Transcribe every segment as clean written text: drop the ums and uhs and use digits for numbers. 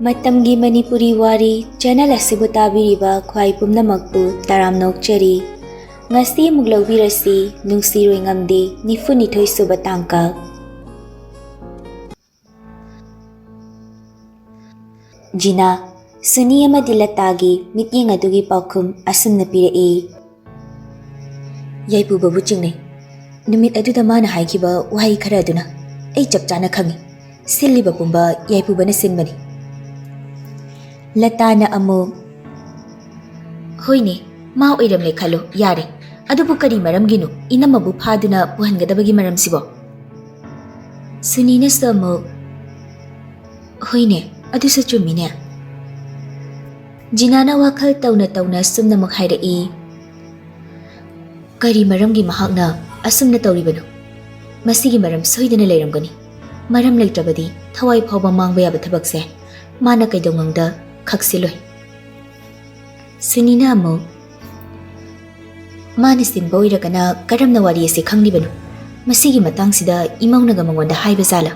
Matamgi Manipuri Wari channel asibu tabiriba khwai pumnamakpu taram nokchari ngasi muglawbirasi Nungshiroi Ngamde nifunithoi suba tangka Jina suni amadi latagi mityeng adugi paukhum asumna pirai Yaipu babu chingnei numit aduda mana haikiba wahai khara aduna ai chap chana khangi silliba pumba yaipu bana sinbani Latana amu Hoine ma oiram le khalo yare adubu kari maram ginu inamabu phaduna puhangadabagi maram sibo Sunina samu Hoine adu sa chumine Jinana wakhal tauna sumna makhaira I Kari maram gi mahakna asumna tawribanu masigi maram soidana leiramgani maram leitrabadi thawai phawba mangba yaba thabakse mana kaidongangda khaksiloi Sunina amu Mana simba oiragana karamna wari ase khanglibanu masigi matangsida imaunaga mangonda haiba zala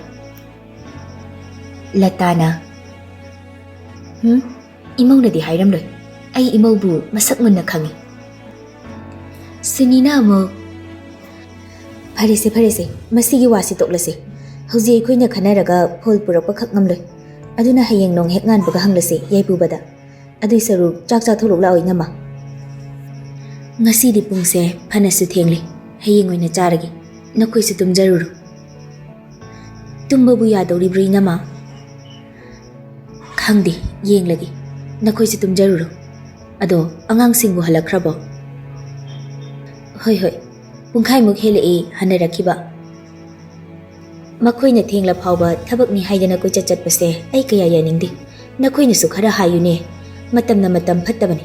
Latana Imaunadi hairamloi ai imaubu masak munna khangi Sunina amu Farese masigi wasi toklase hauji aikoina khanaraga phol purakpa khak ngamloi aduna hayeng nong hek ngan baga hanglase yaipu bada adui saru chak thorok la oina ma ngasi di pungse phanasu thengli hayeng oina charagi nakoi su tumjaruru tumba bu yadori brina ma khangdi yenglagi nakoi su tumjaruru ado angang singbu halakrabo hoi pungkhai muk hele e hanarakiba Makoina thengla phawba thabak ni haidana koi chat pase ai kaya yaningdi nakoina su khara hayune matamna matam phattabani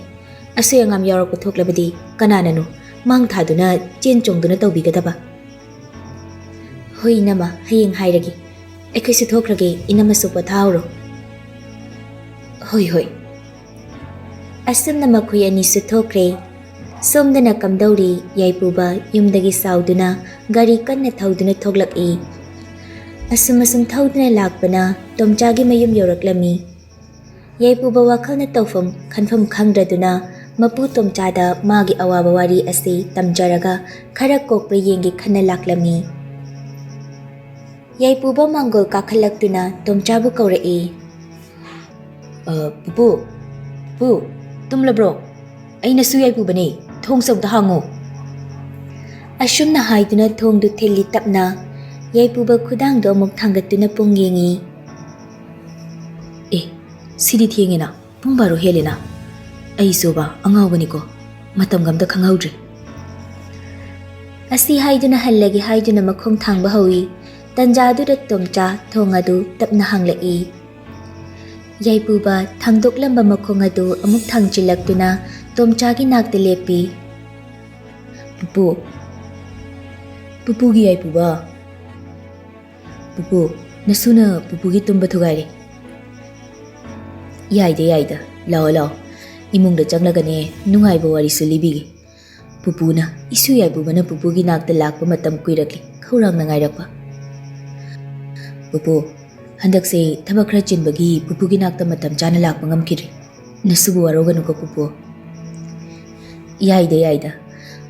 asoya ngam yarak puthoklabadi kanana no mang thaduna chen chongduna tawbigadaba hoina ma hayeng hairagi ekai su thokrage inama su pathawro hoi asumna makoi ani su thokre somdana kamdauri yaipuba yumdagi sauduna gari kanna thauduna thoglak e Asum thaudna lakpana tomchagi mayum yoraklami Yaipuba wakhalna tawfam khanfam khangdraduna mapu tomchada magi awaba wari ase tamjaraga khara kokpre yengi khana laklami Yaipuba mangol kakhalaktuna tomchabu kaurae Pupu tumlabro aina su yaipubane thong sabda hango Asumna haiduna thongdu theli tapna Yaipuba khudang do muk thangatuna pungyengi sidi thiengena pumbaru helena ai soba angawani ko matam gamda khanghaudri asi haiduna hallagi haiduna makhong thangba hawi tanjadu da tomcha thongadu tapna hanglai Yaipuba thangdoklamba makhong adu amuk thangchilaktuna tomchagi nakte lepi Pupu gi Yaipuba Pupu, nasuna pupugi tumba thugari. Yaida, lao. Imungda changlagane nungaiba wari sulibigi. Pupuna, isu yaibubana pupugi nakta lakpa matam kuirakli. Khaurang na ngairakpa. Pupu, handak se thabakra chinbagi pupugi nakta matam chana lakpa ngamkiri. Nasubu waroganu ko pupu. Yaida.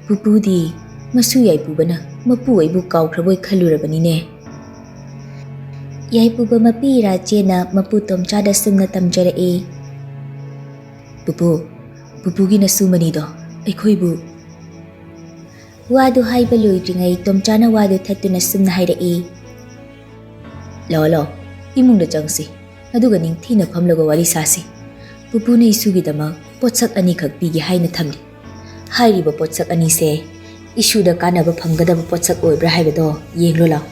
Pupu di masu yaibubana mapu aibu kaukraboi khalurabanine. Yaipuba mapira chena mapu tomchada sumna tamjarae Pupugi na sumani do aikhoibu Wadu haiba loidringai tomchana wadu thattuna sumna hairae Lo imungda changsi aduga ningthina phamlaga wari sasi Pupuna isugi dama potsak ani khak pigi haina thamli hairiba potsak ani se isuda kanaba phamgadaba potsak oibra haibado yenglo la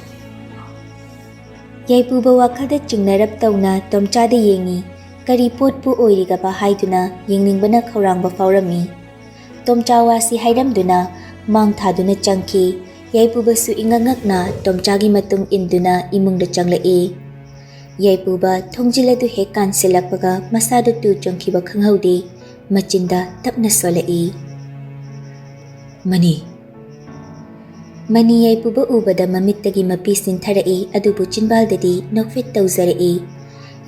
Yaipuba wakhalda chingnarap tawna tomchada yengi kari potpu oirigaba haiduna yengningbana khaurangba faurami tomchawasi hairamduna mangthaduna changki Yaipuba su ingangakna tomchagi matung induna imungda changlae Yaipuba thongjiladu he kanselakpaga masadu tu changkiba khanghaude machinda tapna solae Mani Yaipuba ubada mamittagi mapisin tharae adubu chinbaldadi nokfit tawzarae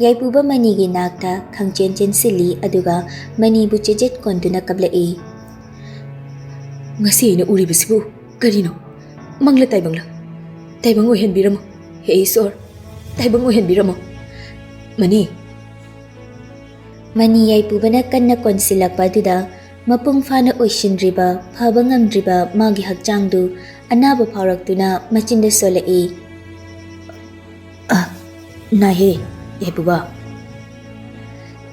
Yaipuba manigi nakta khangchen chen sili aduga manibu chejet kontuna kablai. Ngasi ina uri bisibu karino mangla taibangla taibang o henbiramo he isor taibang o henbiramo mani Yaipubana kanna konsilakpa aduda mapung fana oisindriba phaba ngamdriba magi hakchangdu anaba phawraktuna machinda solai. Nahe Yaipuba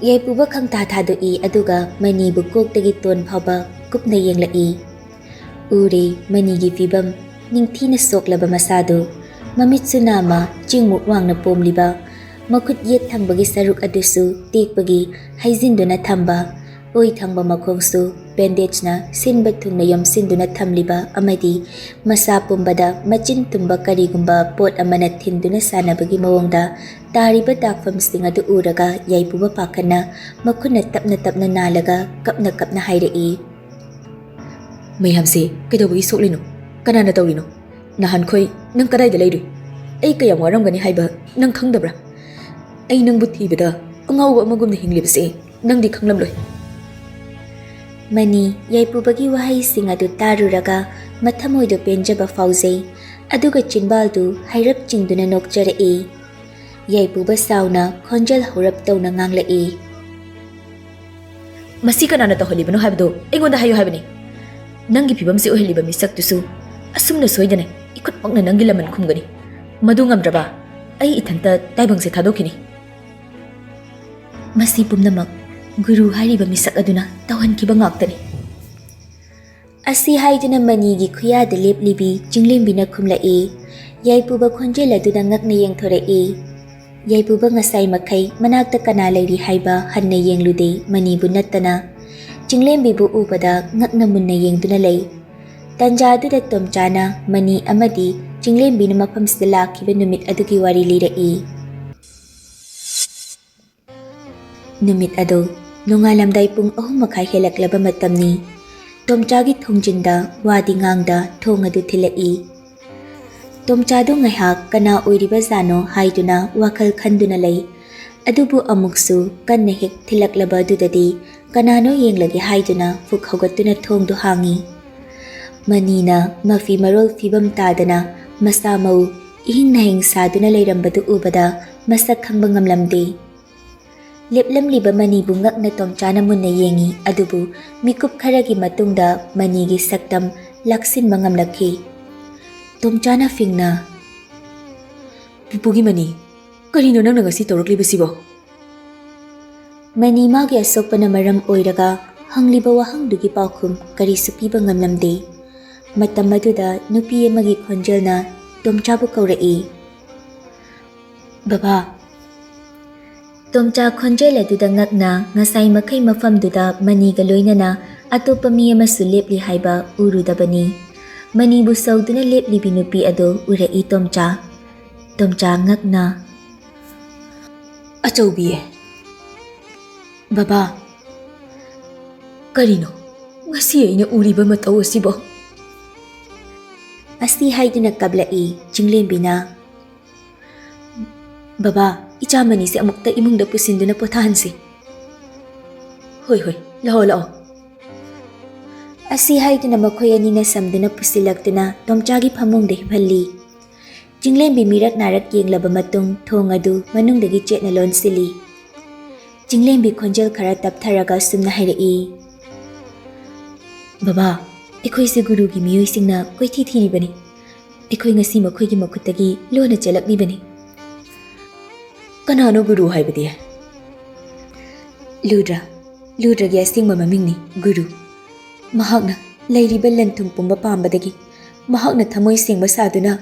Yaipuba khangta thadoi aduga manibu koktagi ton phaba kupna yenglai. Uri manigi fibam ningthina soklaba masadu mamitsu nama chingmuk wangna pomliba makut yet thambagi saruk adusu tekpagi haijinduna thamba oi thangba makhongsu bandage na sinba thungna yamsinduna thamliba amadi masa pumbada machin tumba karigumba pot amana thinduna sanabagi mawongda tariba dakfamsting adu uraga Yaipuba pakhana makhuna tapna nalaga kapna hairai. mayhamse kaidawagi soklino kanana tawrino nahan khoi nang kadaida leidui ai kayam waramgani haiba nang khangdabra ai nang buthibada angawa amagumna hinglibase nangdi khanglamloi. Mani Yaipubagi wahai sing adu taruraga mathamoido penjaba fauzei aduga chinbaldu hairap chingduna nokcharai. Yaipuba sauna khonjal horap tawna nganglai. Masi kanana tawhalibano haibdo aingonda hayo haibani nangi pibamsi oheliba misaktusu asumna soidane ikutmakna nangi laman khumgani madu ngamdraba ai ithanta taibangse thadokini. Masi pumnamak guru hariba misak aduna tawhankiba ngaktani. Asi haiduna manigi khuyada leplibi jinglembina khumlai. Yaipuba khonjel aduda ngakna yengthorai. Yaipuba ngasai makai manakta kana lairi haiba hanna yenglude manibu nattana Chinglembibu ubada ngakna munna yengduna lay. Tanjaduda tomchana mani amadi Chinglembi na mapamsida lakiba numit adugi wari lirai. Numit ado nungalamday pung makai helaklaba matamni. Tomchagi thongjinda wadi ngangda thong adu thilai. Tomchado ngayhak kana oiriba zano haiduna wakal khanduna lay. Adubu amuksu kanna hek thilaklaba dudadi kanano yenglagi haiduna fuk hogatuna thongdu hangi. Manina mafi marol fibam tadana masa mau ihing nahing saduna layrambadu ubada masak khangba ngamlamde. Leplamliba manibu ngakna tomchana munna yengi adubu mikup kharagi matungda manigi saktam laksin mangamlakhi. Tomchana fingna Pupugi mani karino nang ngasi tawraklibasibo. Mani magi asokpana maram oiraga hangliba wahangdugi paukhum karisu piba ngamlamde. Matam aduda nupi amagi khonjelna tomchabu kaurai. Baba. Tomcha khonjel aduda ngakna ngasai makai mafamduda maniga loinana atopa mi amasu lepli haiba urudabani. Manibu sauduna leplibi nupi ado urai tomcha. Tomcha ngakna Achaubi Baba. Karino ngasi aina uriba matau asibo. Asti haiduna kablai jinglembina. Baba, ichamani si amukta imungda pusinduna pothansi. Hoi lao. Asi haiduna makhoyanina samduna pusilaktuna tomchagi phamungda hiphalli. Jinglembi mirak narak yenglaba matung thong adu manungdagi chetna lonsili. Jinglembi khonjel khara taptharaga sumna hairai. Baba, ikhoise gurugi miyoisingna koithi thiribani. Ikhoi ngasi makhoigi makhutagi lona chalaknibani. Kanano guru haibadi? Ludragi asingma mamingni guru. Mahakna lairiba lanthung pumba pambadagi mahakna thamoi singba saduna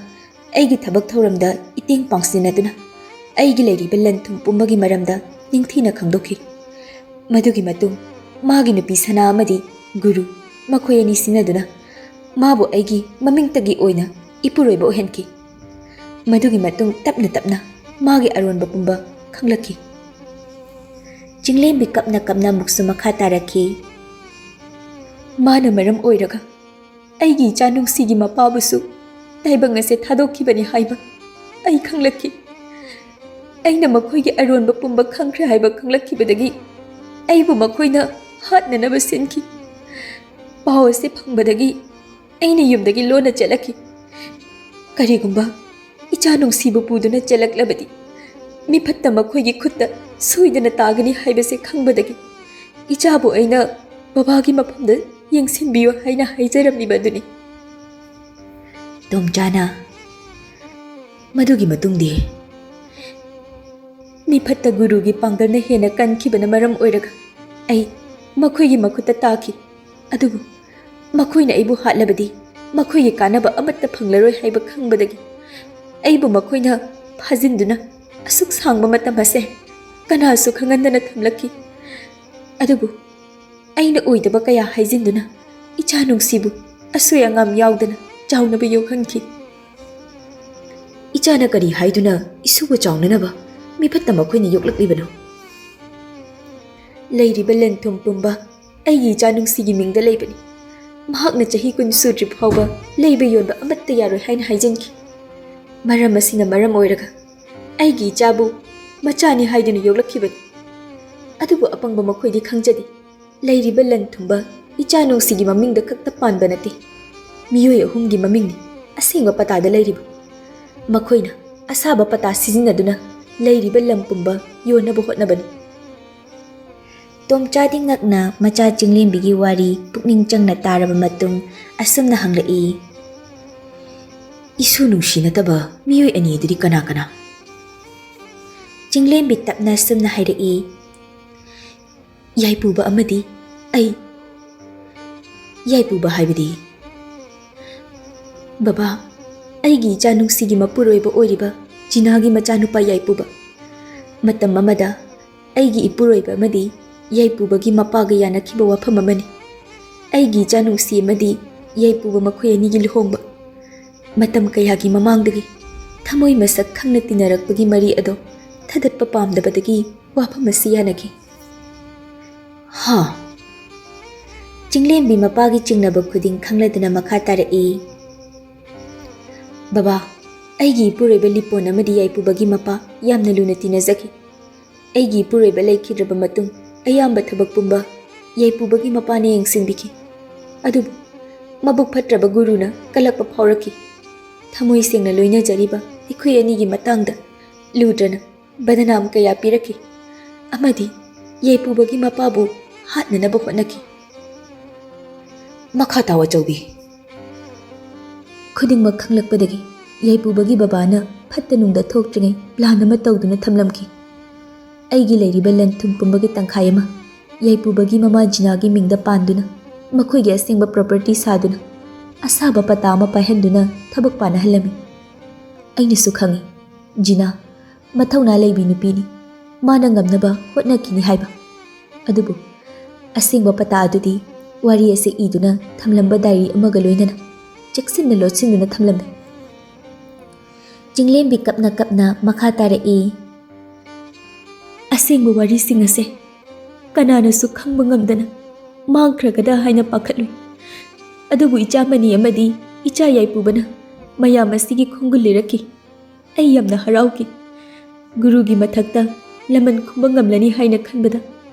aigi thabak thoramda iting pangsinaduna aigi lairiba lanthung pumbagi maramda ningthina khangdokhi. Madugi matung magi nupi sana amadi guru makhoyani sinaduna mabu aigi mamingtagi oina ipuroiba ohenki. Madugi matung tapna magi aronba pumba khanglaki. Jinglembi kapna muksu makha taraki. Mana maram oiraga aigi chanungsigi mapabusu taibang ase thadokibani haiba ai khanglaki. ꯑꯩꯅ ꯃꯈꯣꯏꯒꯤ ꯑꯔꯣꯟꯕ ꯄꯨꯝꯕ ꯈꯪꯈ꯭ꯔꯦ ꯍꯥꯏꯕ ꯈꯪꯂꯛꯈꯤꯕꯗꯒꯤ ꯑꯩꯕꯨ ꯃꯈꯣꯏꯅ ꯍꯥꯠꯅꯅꯕ ꯁꯤꯟꯈꯤ꯫ ꯄꯥꯎ ꯑꯁꯤ ꯐꯪꯕꯗꯒꯤ ꯑꯩꯅ ꯌꯨꯝꯗꯒꯤ ꯂꯣꯟꯅ ꯆꯠꯂꯛꯈꯤ꯫ ꯀꯔꯤꯒꯨꯝꯕ ꯏꯆꯥ ꯅꯨꯡꯁꯤꯕꯨ ꯄꯨꯗꯨꯅ ꯆꯠꯂꯛꯂꯕꯗꯤ ꯃꯤꯐꯠꯇ ꯃꯈꯣꯏꯒꯤ ꯈꯨꯠꯇ ꯁꯣꯏꯗꯅ ꯇꯥꯒꯅꯤ ꯍꯥꯏꯕꯁꯦ ꯈꯪꯕꯗꯒꯤ ꯏꯆꯥꯕꯨ ꯑꯩꯅ ꯕꯕꯥꯒꯤ ꯃꯐꯝꯗ ꯌꯦꯡꯁꯤꯟꯕꯤꯌꯨ ꯍꯥꯏꯅ ꯍꯥꯏꯖꯔꯝꯂꯤꯕꯗꯨꯅꯤ꯫ ꯇꯣꯝꯆꯥꯅ ꯃꯗꯨꯒꯤ ꯃꯇꯨꯡꯗꯤ ꯃꯤꯐꯠꯇ ꯒꯨꯔꯨꯒꯤ ꯄꯥꯡꯒꯜꯅ ꯍꯦꯟꯅ ꯀꯟꯈꯤꯕꯅ ꯃꯔꯝ ꯑꯣꯏꯔꯒ ꯑꯩ ꯃꯈꯣꯏꯒꯤ ꯃꯈꯨꯠꯇ ꯇꯥꯈꯤ꯫ ꯑꯗꯨꯕꯨ ꯃꯈꯣꯏꯅ ꯑꯩꯕꯨ ꯍꯥꯠꯂꯕꯗꯤ ꯃꯈꯣꯏꯒꯤ ꯀꯥꯟꯅꯕ ꯑꯃꯠꯇ ꯐꯪꯂꯔꯣꯏ ꯍꯥꯏꯕ ꯈꯪꯕꯗꯒꯤ ꯑꯩꯕꯨ ꯃꯈꯣꯏꯅ ꯐꯥꯖꯤꯟꯗꯨꯅ ꯑꯁꯨꯛ ꯁꯥꯡꯕ ꯃꯇꯝ ꯑꯁꯦ ꯀꯅꯥꯁꯨ ꯈꯪꯍꯟꯗꯅ ꯊꯝꯂꯛꯈꯤ꯫ ꯑꯗꯨꯕꯨ ꯑꯩꯅ ꯑꯣꯏꯗꯕ ꯀꯌꯥ ꯍꯥꯏꯖꯤꯟꯗꯨꯅ ꯏꯆꯥ ꯅꯨꯡꯁꯤꯕꯨ ꯑꯁꯣꯏ ꯑꯉꯥꯝ ꯌꯥꯎꯗꯅ ꯆꯥꯎꯅꯕ ꯌꯣꯛꯍꯟꯈꯤ꯫ ꯏꯆꯥꯅ ꯀꯔꯤ ꯍꯥꯏꯗꯨꯅ ꯏꯁꯨꯕꯨ ꯆꯥꯎꯅꯅꯕ ꯃꯤꯐꯠꯇ ꯃꯈꯣꯏꯅ ꯌꯣꯛꯂꯛꯂꯤꯕꯅꯣ? ꯂꯩꯔꯤꯕ ꯂꯟ ꯊꯨꯝ ꯄꯨꯝꯕ ꯑꯩꯒꯤ ꯏꯆꯥ ꯅꯨꯡꯁꯤꯒꯤ ꯃꯤꯡꯗ ꯂꯩꯕꯅꯤ꯫ ꯃꯍꯥꯛꯅ ꯆꯍꯤ 10 ꯁꯨꯗ꯭ꯔꯤ ꯐꯥꯎꯕ ꯂꯩꯕ ꯌꯣꯟꯕ ꯑꯃꯠꯇ ꯌꯥꯔꯣꯏ ꯍꯥꯏꯅ ꯍꯥꯏꯖꯟꯈꯤ꯫ ꯃꯔꯝ ꯑꯁꯤꯅ ꯃꯔꯝ ꯑꯣꯏꯔꯒ ꯑꯩꯒꯤ ꯏꯆꯥꯕꯨ ꯃꯆꯥꯅꯤ ꯍꯥꯏꯗꯨꯅ ꯌꯣꯛꯂꯛꯈꯤꯕꯅꯤ꯫ ꯑꯗꯨꯕꯨ ꯑꯄꯪꯕ ꯃꯈꯣꯏꯗꯤ ꯈꯪꯖꯗꯦ ꯂꯩꯔꯤꯕ ꯂꯟ ꯊꯨꯝꯕ ꯏꯆꯥ ꯅꯨꯡꯁꯤꯒꯤ ꯃꯃꯤꯡꯗ ꯈꯛꯇ ꯄꯥꯟꯕ ꯅꯠꯇꯦ, ꯃꯤꯑꯣꯏ 3ꯒꯤ ꯃꯃꯤꯡꯅꯤ ꯑꯁꯦꯡꯕ ꯄꯇꯥꯗ ꯂꯩꯔꯤꯕ꯫ ꯃꯈꯣꯏꯅ ꯑꯁꯥꯕ ꯄꯇꯥ ꯁꯤꯖꯤꯟꯅꯗꯨꯅ ꯂꯩꯔꯤꯕ ꯂꯝ ꯄꯨꯝꯕ ꯌꯣꯟꯅꯕ ꯍꯣꯠꯅꯕꯅꯤ꯫ ꯇꯣꯝꯆꯥꯗꯤ ꯉꯛꯅ ꯃꯆꯥ ꯆꯤꯡꯂꯦꯝꯕꯤꯒꯤ ꯋꯥꯔꯤ ꯄꯨꯛꯅꯤꯡ ꯆꯪꯅ ꯇꯥꯔꯕ ꯃꯇꯨꯡ ꯑꯁꯨꯝꯅ ꯍꯪꯂꯛꯏ꯫ ꯏꯁꯨ ꯅꯨꯡꯁꯤ ꯅꯠꯇꯕ ꯃꯤꯑꯣꯏ ꯑꯅꯤꯗꯨꯗꯤ ꯀꯅꯥ ꯀꯅꯥ? ꯆꯤꯡꯂꯦꯝꯕꯤ ꯇꯞꯅ ꯑꯁꯨꯝꯅ ꯍꯥꯏꯔꯛꯏ꯫ ꯌꯥꯏꯄꯨꯕ ꯑꯃꯗꯤ ꯑꯩ꯫ ꯌꯥꯏꯄꯨꯕ ꯍꯥꯏꯕꯗꯤ ꯕꯕꯥ, ꯑꯩꯒꯤ ꯏꯆꯥ ꯅꯨꯡꯁꯤꯒꯤ ꯃꯄꯨꯔꯣꯏꯕ ꯑꯣꯏꯔꯤꯕ ꯖꯤꯅꯥꯒꯤ ꯃꯆꯥꯅꯨꯄꯥ ꯌꯥꯏꯄꯨꯕ꯫ ꯃꯇꯝ ꯑꯃꯗ ꯑꯩꯒꯤ ꯏꯄꯨꯔꯣꯏꯕ ꯑꯃꯗꯤ ꯌꯥꯏꯄꯨꯕꯒꯤ ꯃꯄꯥꯒ ꯌꯥꯅꯈꯤꯕ ꯋꯥꯐꯝ ꯑꯃꯅꯤ꯫ ꯑꯩꯒꯤ ꯏꯆꯥ ꯅꯨꯡꯁꯤ ꯑꯃꯗꯤ ꯌꯥꯏꯄꯨꯕ ꯃꯈꯣꯏ ꯑꯅꯤꯒꯤ ꯂꯨꯍꯣꯡꯕ꯫ ꯃꯇꯝ ꯀꯌꯥꯒꯤ ꯃꯃꯥꯡꯗꯒꯤ ꯊꯃꯣꯏ ꯃꯁꯛ ꯈꯪꯅ ꯇꯤꯟꯅꯔꯛꯄꯒꯤ ꯃꯔꯤ ꯑꯗꯣ ꯊꯗꯠꯄ ꯄꯥꯝꯗꯕꯗꯒꯤ ꯋꯥꯐꯝ ꯑꯁꯤ ꯌꯥꯅꯈꯤ꯫ ꯍꯥ? ꯆꯤꯡꯂꯦꯝꯕꯤ ꯃꯄꯥꯒꯤ ꯆꯤꯡꯅꯕ ꯈꯨꯗꯤꯡ ꯈꯪꯂꯗꯨꯅ ꯃꯈꯥ ꯇꯥꯔꯛꯏ꯫ ꯕꯕꯥ, ꯑꯩꯒꯤ ꯏꯄꯨꯔꯣꯏꯕ ꯂꯤꯄꯣꯟ ꯑꯃꯗꯤ ꯌꯥꯏꯄꯨꯕꯒꯤ ꯃꯄꯥ ꯌꯥꯝꯅ ꯂꯨꯅ ꯇꯤꯟꯅꯖꯈꯤ꯫ ꯑꯩꯒꯤ ꯏꯄꯨꯔꯣꯏꯕ ꯂꯩꯈꯤꯗ꯭ꯔꯕ ꯃꯇꯨꯡ ꯑꯌꯥꯝꯕ ꯊꯕꯛ ꯄꯨꯝꯕ ꯌꯥꯏꯄꯨꯕꯒꯤ ꯃꯄꯥꯅ ꯌꯦꯡꯁꯤꯟꯕꯤꯈꯤ꯫ ꯑꯗꯨꯕꯨ ꯃꯕꯨꯛ ꯐꯠꯇ꯭ꯔꯕ ꯒꯨꯔꯨꯅ ꯀꯜꯂꯛꯄ ꯐꯥꯎꯔꯛꯈꯤ꯫ ꯊꯃꯣꯏ ꯁꯦꯡꯅ ꯂꯣꯏꯅꯖꯔꯤꯕ ꯑꯩꯈꯣꯏ ꯑꯅꯤꯒꯤ ꯃꯇꯥꯡꯗ ꯂꯨꯗ꯭ꯔꯅ ꯕꯗꯅꯥꯝ ꯀꯌా ꯄꯤꯔꯛꯈꯤ ꯑꯃꯗꯤ ꯌꯥꯏꯄꯨꯕꯒꯤ ꯃꯄꯥꯕꯨ ꯍꯥꯠꯅꯅꯕ ꯍꯣꯠꯅꯈꯤ꯫ ꯃꯈꯥ ꯇꯥꯎ ꯑꯆꯧꯕꯤ꯫ ꯈꯨꯗꯤꯡꯃꯛ ꯈꯪꯂꯛꯄꯗꯒꯤ ꯌꯥꯏꯄꯨꯕꯒꯤ ꯕꯕꯥꯅ ꯐꯠꯇ ꯅꯨꯡꯗ ꯊꯣꯛꯇ꯭ꯔꯤꯉꯩ ꯄ꯭ꯂꯥꯟ ꯑꯃ ꯇꯧꯗꯨꯅ ꯊꯝꯂꯝꯈꯤ꯫ ꯑꯩꯒꯤ ꯂꯩꯔꯤꯕ ꯂꯟ ꯊꯨꯝ ꯄꯨꯝꯕꯒꯤ ꯇꯪꯈꯥꯏ ꯑꯃ ꯌꯥꯏꯄꯨꯕꯒꯤ ꯃꯃꯥ ꯖꯤꯅꯥꯒꯤ ꯃꯤꯡꯗ ꯄꯥꯟꯗꯨꯅ ꯃꯈꯣꯏꯒꯤ ꯑꯁꯦꯡꯕ ꯄ꯭ꯔꯣꯄꯔꯇꯤ ꯁꯥꯗꯨꯅ ꯑꯁꯥꯕ ꯄꯇꯥ ꯑꯃ ꯄꯥꯏꯍꯟꯗꯨꯅ ꯊꯕꯛ ꯄꯥꯅꯍꯜꯂꯝꯃꯤ꯫ ꯑꯩꯅꯁꯨ ꯈꯪꯏ ꯖꯤꯅꯥ ꯃꯊꯧꯅꯥ ꯂꯩꯕꯤ ꯅꯨꯄꯤꯅꯤ, ꯃꯥꯅ ꯉꯝꯅꯕ ꯍꯣꯠꯅꯈꯤꯅꯤ ꯍꯥꯏꯕ꯫ ꯑꯗꯨꯕꯨ ꯑꯁꯦꯡꯕ ꯄꯇꯥ ꯑꯗꯨꯗꯤ ꯋꯥꯔꯤ ꯑꯁꯤ ꯏꯗꯨꯅ ꯊꯝꯂꯝꯕ ꯗꯥꯏꯔꯤ ꯑꯃꯒ ꯂꯣꯏꯅꯅ ꯆꯦꯛꯁꯤꯟꯅ ꯂꯣꯠꯁꯤꯟꯗꯨꯅ ꯊꯝꯂꯝꯃꯤ꯫ ꯆꯤꯡꯂꯦꯝꯕꯤ ꯀꯞꯅ ꯀꯞꯅ ꯃꯈꯥ ꯇꯥꯔꯛꯏ꯫ ꯑꯁꯦꯡꯕ ꯋꯥꯔꯤꯁꯤꯡ ꯑꯁꯦ ꯀꯅꯥꯅꯁꯨ ꯈꯪꯕ ꯉꯝꯗꯅ ꯃꯥꯡꯈ꯭ꯔꯒꯗ ꯍꯥꯏꯅ ꯄꯥꯈꯠꯂꯨꯏ꯫ ꯑꯗꯨꯕꯨ ꯏꯆꯥ ꯃꯅꯤ ꯑꯃꯗꯤ ꯏꯆꯥ ꯌꯥꯏꯄꯨꯕꯅ ꯃꯌꯥꯝ ꯑꯁꯤꯒꯤ ꯈꯣꯡꯒꯨꯜ ꯂꯤꯔꯛꯈꯤ꯫ ꯑꯩ ꯌꯥꯝꯅ ꯍꯔꯥꯎꯈꯤ꯫ ꯒꯨꯔꯨꯒꯤ ꯃꯊꯛꯇ ꯂꯃꯟ ꯈꯨꯝꯕ ꯉꯝꯂꯅꯤ ꯍꯥꯏꯅ ꯈꯟꯕꯗ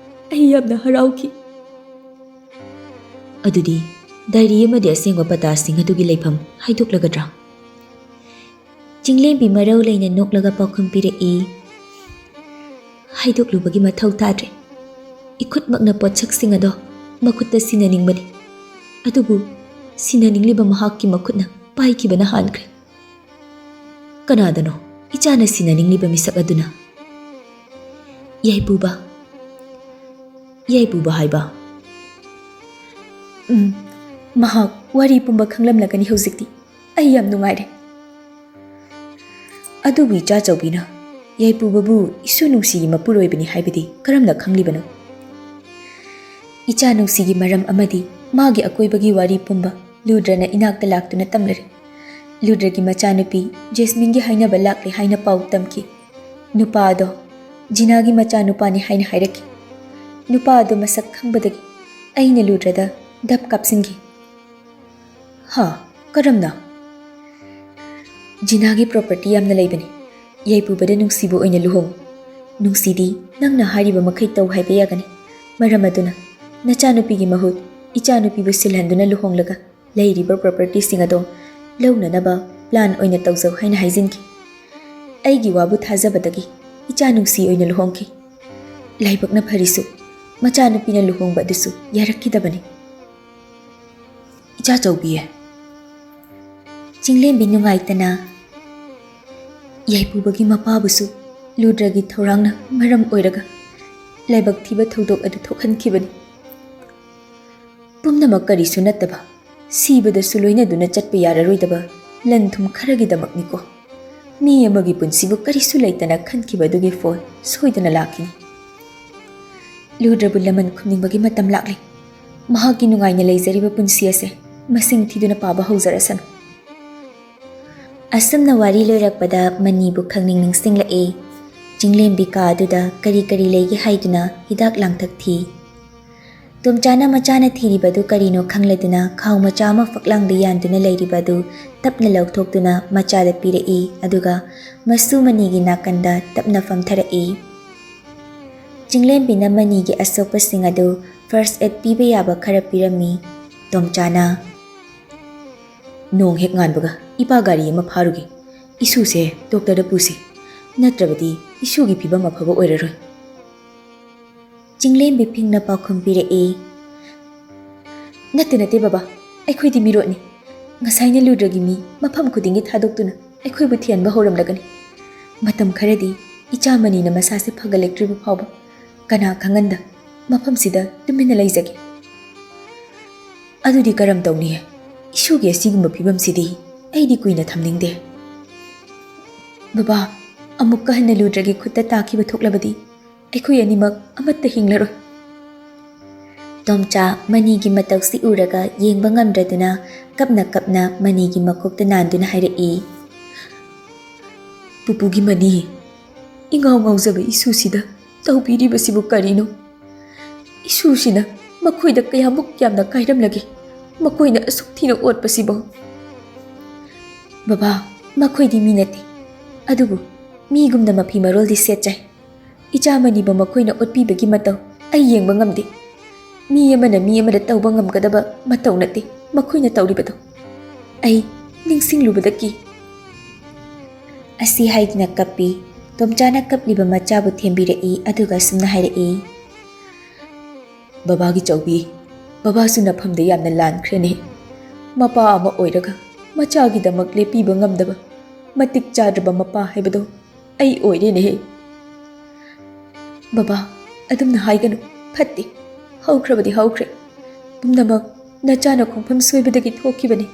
ꯑꯩ ꯌꯥꯝꯅ ꯍꯔꯥꯎꯈꯤ꯫ ꯑꯗꯨꯗꯤ ꯗꯥꯏꯔꯤ ꯑꯃꯗꯤ ꯑꯁꯦꯡꯕ ꯄꯇꯥꯁꯤꯡ ꯑꯗꯨꯒꯤ ꯂꯩꯐꯝ ꯍꯥꯏꯗꯣꯛꯂꯒꯗ꯭ꯔꯥ? ꯆꯤꯡꯂꯦꯝꯕꯤ ꯃꯔꯧ ꯂꯩꯅ ꯅꯣꯛꯂꯒ ꯄꯥꯎꯈꯨꯝ ꯄꯤꯔꯛꯏ꯫ ꯍꯥꯏꯗꯣꯛꯂꯨꯕꯒꯤ ꯃꯊꯧ ꯇꯥꯗ꯭ꯔꯦ꯫ ꯏꯈꯨꯠꯃꯛꯅ ꯄꯣꯠꯁꯛꯁꯤꯡ ꯑꯗꯣ ꯃꯈꯨꯠꯇ ꯁꯤꯟꯅꯅꯤꯡꯕꯅꯤ꯫ ꯑꯗꯨꯕꯨ ꯁꯤꯟꯅꯅꯤꯡꯂꯤꯕ ꯃꯍꯥꯛꯀꯤ ꯃꯈꯨꯠꯅ ꯄꯥꯏꯈꯤꯕꯅ ꯍꯥꯟꯈ꯭ꯔꯦ꯫ ꯀꯅꯥꯗꯅꯣ ꯏꯆꯥꯅ ꯁꯤꯟꯅꯅꯤꯡꯂꯤꯕ ꯃꯤꯁꯛ ꯑꯗꯨꯅ? ꯌꯥꯏꯄꯨꯕ꯫ ꯌꯥꯏꯄꯨꯕ ꯍꯥꯏꯕ? ꯃꯍꯥꯛ ꯋꯥꯔꯤ ꯄꯨꯝꯕ ꯈꯪꯂꯝꯂꯒꯅꯤ ꯍꯧꯖꯤꯛꯇꯤ꯫ ꯑꯩ ꯌꯥꯝ ꯅꯨꯡꯉꯥꯏꯔꯦ꯫ ꯑꯗꯨꯕꯨ ꯏꯆꯥ ꯆꯧꯕꯤꯅ ꯌꯥꯏꯄꯨꯕꯕꯨ ꯏꯁꯨ ꯅꯨꯡꯁꯤꯒꯤ ꯃꯄꯨꯔꯣꯏꯕꯅꯤ ꯍꯥꯏꯕꯗꯤ ꯀꯔꯝꯅ ꯈꯪꯂꯤꯕꯅꯣ? ꯏꯆꯥ ꯅꯨꯡꯁꯤꯒꯤ ꯃꯔꯝ ꯑꯃꯗꯤ ꯃꯥꯒꯤ ꯑꯀꯣꯏꯕꯒꯤ ꯋꯥꯔꯤ ꯄꯨꯝꯕ ꯂꯨꯗ꯭ꯔꯅ ꯏꯅꯥꯛꯇ ꯂꯥꯛꯇꯨꯅ ꯇꯝꯂꯔꯦ꯫ ꯂꯨꯗ꯭ꯔꯒꯤ ꯃꯆꯥꯅꯨꯄꯤ ꯖꯦꯁꯃꯤꯟꯒꯤ ꯍꯥꯏꯅꯕ ꯂꯥꯛꯂꯦ ꯍꯥꯏꯅ ꯄꯥꯎ ꯇꯝꯈꯤ꯫ ꯅꯨꯄꯥ ꯑꯗꯣ ꯖꯤꯅꯥꯒꯤ ꯃꯆꯥꯅꯨꯄꯥꯅꯤ ꯍꯥꯏꯅ ꯍꯥꯏꯔꯛꯈꯤ꯫ ꯅꯨꯄꯥ ꯑꯗꯣ ꯃꯁꯛ ꯈꯪꯕꯗꯒꯤ ꯑꯩꯅ ꯂꯨꯗ꯭ꯔꯗ ꯗꯞ ꯀꯥꯞꯁꯤꯟꯈꯤ꯫ ꯍꯥ? ꯀꯔꯝꯅ? ꯖꯤꯅꯥꯒꯤ ꯄ꯭ꯔꯣꯄꯔꯇꯤ ꯌꯥꯝꯅ ꯂꯩꯕꯅꯤ꯫ ꯌꯥꯏꯄꯨꯕꯗ ꯅꯨꯡꯁꯤꯕ ꯑꯣꯏꯅ ꯂꯨꯍꯣꯡ꯫ ꯅꯨꯡꯁꯤꯗꯤ ꯅꯪꯅ ꯍꯥꯏꯔꯤꯕ ꯃꯈꯩ ꯇꯧ ꯍꯥꯏꯕ ꯌꯥꯒꯅꯤ꯫ ꯃꯔꯝ ꯑꯗꯨꯅ ꯅꯆꯥꯅꯨꯄꯤꯒꯤ ꯃꯍꯨꯠ ꯏꯆꯥꯅꯨꯄꯤꯕꯨ ꯁꯤꯜꯍꯟꯗꯨꯅ ꯂꯨꯍꯣꯡꯂꯒ ꯂꯩꯔꯤꯕ ꯄ꯭ꯔꯣꯄꯔꯇꯤꯁꯤꯡ ꯑꯗꯣ ꯂꯧꯅꯅꯕ ꯄ꯭ꯂꯥꯟ ꯑꯣꯏꯅ ꯇꯧꯖꯧ ꯍꯥꯏꯅ ꯍꯥꯏꯖꯤꯟꯈꯤ꯫ ꯑꯩꯒꯤ ꯋꯥꯕꯨ ꯊꯥꯖꯕꯗꯒꯤ ꯏꯆꯥ ꯅꯨꯡꯁꯤ ꯑꯣꯏꯅ ꯂꯨꯍꯣꯡꯈꯤ꯫ ꯂꯥꯏꯕꯛꯅ ꯐꯔꯤꯁꯨ ꯃꯆꯥꯅꯨꯄꯤꯅ ꯂꯨꯍꯣꯡꯕ ꯑꯗꯨꯁꯨ ꯌꯥꯔꯛꯈꯤꯗꯕꯅꯤ꯫ ꯏꯆꯥ ꯆꯧꯕꯤ, ꯆꯤꯡꯂꯦꯝꯕꯤ ꯅꯨꯡꯉꯥꯏꯇꯅ ꯌꯥꯏꯄꯨꯕꯒꯤ ꯃꯄꯥꯕꯨꯁꯨ ꯂꯨꯗ꯭ꯔꯒꯤ ꯊꯧꯔꯥꯡꯅ ꯃꯔꯝ ꯑꯣꯏꯔꯒ ꯂꯥꯏꯕꯛ ꯊꯤꯕ ꯊꯧꯗꯣꯛ ꯑꯗꯨ ꯊꯣꯛꯍꯟꯈꯤꯕꯅꯤ꯫ ꯄꯨꯝꯅꯃꯛ ꯀꯔꯤꯁꯨ ꯅꯠꯇꯕ ꯁꯤꯕꯗꯁꯨ ꯂꯣꯏꯅꯗꯨꯅ ꯆꯠꯄ ꯌꯥꯔꯔꯣꯏꯗꯕ ꯂꯟ ꯊꯨꯝ ꯈꯔꯒꯤꯗꯃꯛꯅꯤꯀꯣ꯫ ꯃꯤ ꯑꯃꯒꯤ ꯄꯨꯟꯁꯤꯕꯨ ꯀꯔꯤꯁꯨ ꯂꯩꯇꯅ ꯈꯟꯈꯤꯕ ꯑꯗꯨꯒꯤ ꯐꯣꯜ ꯁꯣꯏꯗꯅ ꯂꯥꯛꯈꯤꯅꯤ꯫ ꯂꯨꯗ꯭ꯔꯕꯨ ꯂꯃꯟ ꯈꯨꯝꯅꯤꯡꯕꯒꯤ ꯃꯇꯝ ꯂꯥꯛꯂꯦ꯫ ꯃꯍꯥꯛꯀꯤ ꯅꯨꯡꯉꯥꯏꯅ ꯂꯩꯖꯔꯤꯕ ꯄꯨꯟꯁꯤ ꯑꯁꯦ ꯃꯁꯤꯡ ꯊꯤꯗꯨꯅ ꯄꯥꯕ ꯍꯧꯖꯔꯁꯅꯨ꯫ ꯑꯁꯨꯝꯅ ꯋꯥꯔꯤ ꯂꯣꯏꯔꯛꯄꯗ ꯃꯅꯤꯕꯨ ꯈꯪꯅꯤꯡ ꯅꯤꯡꯁꯤꯡꯂꯛꯏ꯫ ꯆꯤꯡꯂꯦꯝꯕꯤ ꯀꯥ ꯑꯗꯨꯗ ꯀꯔꯤ ꯀꯔꯤ ꯂꯩꯒꯦ ꯍꯥꯏꯗꯨꯅ ꯍꯤꯗꯥꯛ ꯂꯥꯡꯊꯛ ꯊꯤ꯫ ꯇꯣꯝꯆꯥꯅ ꯃꯆꯥꯅ ꯊꯤꯔꯤꯕ ꯑꯗꯨ ꯀꯔꯤꯅꯣ ꯈꯪꯂꯗꯨꯅ ꯈꯥꯎ ꯃꯆꯥ ꯑꯃ ꯐꯛꯂꯥꯡꯗ ꯌꯥꯟꯗꯨꯅ ꯂꯩꯔꯤꯕ ꯑꯗꯨ ꯇꯞꯅ ꯂꯧꯊꯣꯛꯇꯨꯅ ꯃꯆꯥꯗ ꯄꯤꯔꯛꯏ, ꯑꯗꯨꯒ ꯃꯁꯨ ꯃꯅꯤꯒꯤ ꯅꯥꯀꯟꯗ ꯇꯞꯅ ꯐꯝꯊꯔꯛꯏ꯫ ꯆꯤꯡꯂꯦꯝꯕꯤꯅ ꯃꯅꯤꯒꯤ ꯑꯁꯣꯛꯄꯁꯤꯡ ꯑꯗꯨ ꯐꯥꯔꯁ ꯑꯦꯗ ꯄꯤꯕ ꯌꯥꯕ ꯈꯔ ꯄꯤꯔꯝꯃꯤ꯫ ꯇꯣꯝꯆꯥꯅ ꯅꯣꯡ ꯍꯦꯛ ꯉꯥꯟꯕꯒ ꯏꯄꯥ ꯒꯥꯔꯤ ꯑꯃ ꯐꯥꯔꯨꯒꯦ꯫ ꯏꯁꯨꯁꯦ ꯗꯣꯛꯇꯔꯗ ꯄꯨꯁꯤ, ꯅꯠꯇ꯭ꯔꯕꯗꯤ ꯏꯁꯨꯒꯤ ꯐꯤꯕꯝ ꯑꯐꯕ ꯑꯣꯏꯔꯔꯣꯏ꯫ ꯆꯤꯡꯂꯦꯝꯕꯤ ꯐꯤꯡꯅ ꯄꯥꯎꯈꯨꯝ ꯄꯤꯔꯛꯏ꯫ ꯅꯠꯇꯦ ꯕꯕꯥ, ꯑꯩꯈꯣꯏꯗꯤ ꯃꯤꯔꯣꯠꯅꯤ꯫ ꯉꯁꯥꯏꯅ ꯂꯨꯗ꯭ꯔꯒꯤ ꯃꯤ ꯃꯐꯝ ꯈꯨꯗꯤꯡꯒꯤ ꯊꯥꯗꯣꯛꯇꯨꯅ ꯑꯩꯈꯣꯏꯕꯨ ꯊꯤꯍꯟꯕ ꯍꯧꯔꯝꯂꯒꯅꯤ꯫ ꯃꯇꯝ ꯈꯔꯗꯤ ꯏꯆꯥ ꯃꯅꯤꯅ ꯃꯁꯥꯁꯦ ꯐꯒꯠꯂꯛꯇ꯭ꯔꯤꯕ ꯐꯥꯎꯕ ꯀꯅꯥ ꯈꯪꯍꯟꯗ ꯃꯐꯝꯁꯤꯗ ꯇꯨꯃꯤꯟꯅ ꯂꯩꯖꯒꯦ꯫ ꯑꯗꯨꯗꯤ ꯀꯔꯝ ꯇꯧꯅꯤ? ꯏꯁꯨꯒꯤ ꯑꯁꯤꯒꯨꯝꯕ ꯐꯤꯕꯝꯁꯤꯗꯤ ꯑꯩꯗꯤ ꯀꯨꯏꯅ ꯊꯝꯅꯤꯡꯗꯦ꯫ ꯕꯕꯥ, ꯑꯃꯨꯛꯀ ꯍꯟꯅ ꯂꯨꯗ꯭ꯔꯒꯤ ꯈꯨꯠꯇ ꯇꯥꯈꯤꯕ ꯊꯣꯛꯂꯕꯗꯤ ꯑꯩꯈꯣꯏ ꯑꯅꯤꯃꯛ ꯑꯃꯠꯇ ꯍꯤꯡꯂꯔꯣꯏ꯫ ꯇꯣꯝꯆꯥ ꯃꯅꯤꯒꯤ ꯃꯇꯧꯁꯤ ꯎꯔꯒ ꯌꯦꯡꯕ ꯉꯝꯗ꯭ꯔꯗꯨꯅ ꯀꯞꯅ ꯀꯞꯅ ꯃꯅꯤꯒꯤ ꯃꯀꯣꯛꯇ ꯅꯥꯟꯗꯨꯅ ꯍꯥꯏꯔꯛꯏ꯫ ꯄꯨꯄꯨꯒꯤ ꯃꯅꯤ, ꯏꯉꯥꯎ ꯉꯥꯎꯖꯕ ꯏꯁꯨꯁꯤꯗ ꯇꯧꯕꯤꯔꯤꯕꯁꯤꯕꯨ ꯀꯔꯤꯅꯣ? ꯏꯁꯨꯁꯤꯅ ꯃꯈꯣꯏꯗ ꯀꯌꯥꯃꯨꯛ ꯌꯥꯝꯅ ꯀꯥꯏꯔꯝꯂꯒꯦ ꯃꯈꯣꯏꯅ ꯑꯁꯨꯛ ꯊꯤꯅ ꯑꯣꯠꯄꯁꯤꯕꯣ? ꯕꯕꯥ, ꯃꯈꯣꯏꯗꯤ ꯃꯤ ꯅꯠꯇꯦ, ꯑꯗꯨꯕꯨ ꯃꯤꯒꯨꯝꯅ ꯃꯐꯤ ꯃꯔꯣꯜꯗꯤ ꯁꯦꯠꯆꯩ꯫ ꯏꯆꯥ ꯃꯅꯤꯕꯨ ꯃꯈꯣꯏꯅ ꯑꯣꯠꯄꯤꯕꯒꯤ ꯃꯇꯧ ꯑꯩ ꯌꯦꯡꯕ ꯉꯝꯗꯦ꯫ ꯃꯤ ꯑꯃꯅ ꯃꯤ ꯑꯃꯗ ꯇꯧꯕ ꯉꯝꯒꯗꯕ ꯃꯇꯧ ꯅꯠꯇꯦ ꯃꯈꯣꯏꯅ ꯇꯧꯔꯤꯕꯗꯣ꯫ ꯑꯩ ꯅꯤꯡꯁꯤꯡꯂꯨꯕꯗ ꯀꯤ꯫ ꯑꯁꯤ ꯍꯥꯏꯗꯨꯅ ꯀꯞꯄꯤ꯫ ꯇꯣꯝꯆꯥꯅ ꯀꯞꯂꯤꯕ ꯃꯆꯥꯕꯨ ꯊꯦꯝꯕꯤꯔꯛꯏ, ꯑꯗꯨꯒ ꯑꯁꯨꯝꯅ ꯍꯥꯏꯔꯛꯏ꯫ ꯕꯕꯥꯒꯤ ꯆꯧꯕꯤ, ꯕꯕꯥꯁꯨ ꯅꯐꯝꯗ ꯌꯥꯝꯅ ꯂꯥꯟꯈ꯭ꯔꯦꯅꯦ꯫ ꯃꯄꯥ ꯑꯃ ꯑꯣꯏꯔꯒ ꯃꯆꯥꯒꯤꯗꯃꯛ ꯂꯦꯞꯄꯤꯕ ꯉꯝꯗꯕ ꯃꯇꯤꯛ ꯆꯥꯗ꯭ꯔꯕ ꯃꯄꯥ ꯍꯥꯏꯕꯗꯣ ꯑꯩ ꯑꯣꯏꯔꯦꯅꯦꯍꯦ꯫ ꯕꯕꯥ, ꯑꯗꯨꯝꯅ ꯍꯥꯏꯒꯅꯨ, ꯐꯠꯇꯦ꯫ ꯍꯧꯈ꯭ꯔꯕꯗꯤ ꯍꯧꯈ꯭ꯔꯦ, ꯄꯨꯝꯅꯃꯛ ꯅꯆꯥꯅ ꯈꯣꯡꯐꯝ ꯁꯣꯏꯕꯗꯒꯤ ꯊꯣꯛꯈꯤꯕꯅꯤ꯫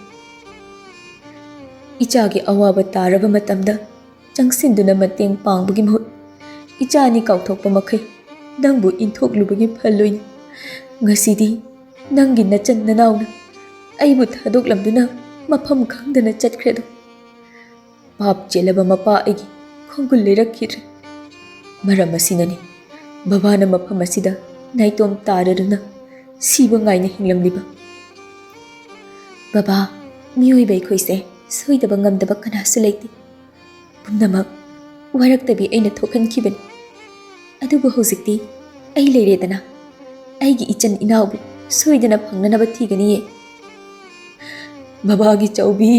ꯏꯆꯥꯒꯤ ꯑꯋꯥꯕ ꯇꯥꯔꯕ ꯃꯇꯝꯗ ꯆꯪꯁꯤꯟꯗꯨꯅ ꯃꯇꯦꯡ ꯄꯥꯡꯕꯒꯤ ꯃꯍꯨꯠ ꯏꯆꯥꯅꯤ ꯀꯥꯎꯊꯣꯛꯄ ꯃꯈꯩ ꯅꯪꯕꯨ ꯏꯟꯊꯣꯛꯂꯨꯕꯒꯤ ꯐꯜꯂꯣꯏꯅꯤ꯫ ꯉꯁꯤꯗꯤ ꯅꯪꯒꯤ ꯅꯆꯟ ꯅꯅꯥꯎꯅ ꯑꯩꯕꯨ ꯊꯥꯗꯣꯛꯂꯝꯗꯨꯅ ꯃꯐꯝ ꯈꯪꯗꯅ ꯆꯠꯈ꯭ꯔꯦꯗꯣ꯫ ꯄꯥꯞ ꯆꯦꯜꯂꯕ ꯃꯄꯥ ꯑꯩꯒꯤ ꯈꯣꯡꯒꯨꯜ ꯂꯩꯔꯛꯈꯤꯗ꯭ꯔꯦ꯫ ꯃꯔꯝ ꯑꯁꯤꯅꯅꯤ ꯕꯕꯥꯅ ꯃꯐꯝ ꯑꯁꯤꯗ ꯅꯥꯏꯇꯣꯝ ꯇꯥꯔꯗꯨꯅ ꯁꯤꯕ ꯉꯥꯏꯅ ꯍꯤꯡꯂꯝꯂꯤꯕ꯫ ꯕꯕꯥ, ꯃꯤꯑꯣꯏꯕ ꯑꯩꯈꯣꯏꯁꯦ ꯁꯣꯏꯗꯕ ꯉꯝꯗꯕ ꯀꯅꯥꯁꯨ ꯂꯩꯇꯦ꯫ ꯄꯨꯝꯅꯃꯛ ꯋꯥꯔꯛꯇꯕꯤ ꯑꯩꯅ ꯊꯣꯛꯍꯟꯈꯤꯕꯅꯤ꯫ ꯑꯗꯨꯕꯨ ꯍꯧꯖꯤꯛꯇꯤ ꯑꯩ ꯂꯩꯔꯦꯗꯅ, ꯑꯩꯒꯤ ꯏꯆꯟ ꯏꯅꯥꯎꯕꯨ ꯁꯣꯏꯗꯅ ꯐꯪꯅꯅꯕ ꯊꯤꯒꯅꯤꯌꯦ꯫ ꯕꯕꯥꯒꯤ ꯆꯧꯕꯤ꯫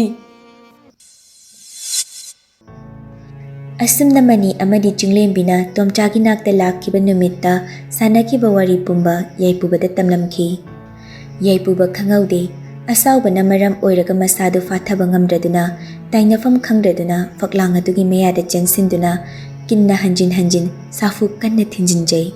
ꯑꯁꯨꯝꯅ ꯃꯅꯤ ꯑꯃꯗꯤ ꯆꯤꯡꯂꯦꯝꯕꯤꯅ ꯇꯣꯝꯆꯥꯒꯤ ꯅꯥꯛꯇ ꯂꯥꯛꯈꯤꯕ ꯅꯨꯃꯤꯠꯇ ꯁꯥꯟꯅꯈꯤꯕ ꯋꯥꯔꯤ ꯄꯨꯝꯕ ꯌꯥꯏꯄꯨꯕꯗ ꯇꯝꯂꯝꯈꯤ꯫ ꯌꯥꯏꯄꯨꯕ ꯈꯪꯍꯧꯗꯦ꯫ ꯑꯁꯥꯎꯕꯅ ꯃꯔꯝ ꯑꯣꯏꯔꯒ ꯃꯁꯥꯗꯨ ꯐꯥꯊꯕ ꯉꯝꯗ꯭ꯔꯗꯨꯅ, ꯇꯥꯏꯅꯐꯝ ꯈꯪꯗ꯭ꯔꯗꯨꯅ ꯐꯛꯂꯥꯡ ꯑꯗꯨꯒꯤ ꯃꯌꯥꯗ ꯆꯦꯟꯁꯤꯟꯗꯨꯅ ꯀꯤꯟꯅ ꯍꯟꯖꯤꯟ ꯍꯟꯖꯤꯟ ꯁꯥꯐꯨ ꯀꯟꯅ ꯊꯤꯟꯖꯤꯟꯖꯩ꯫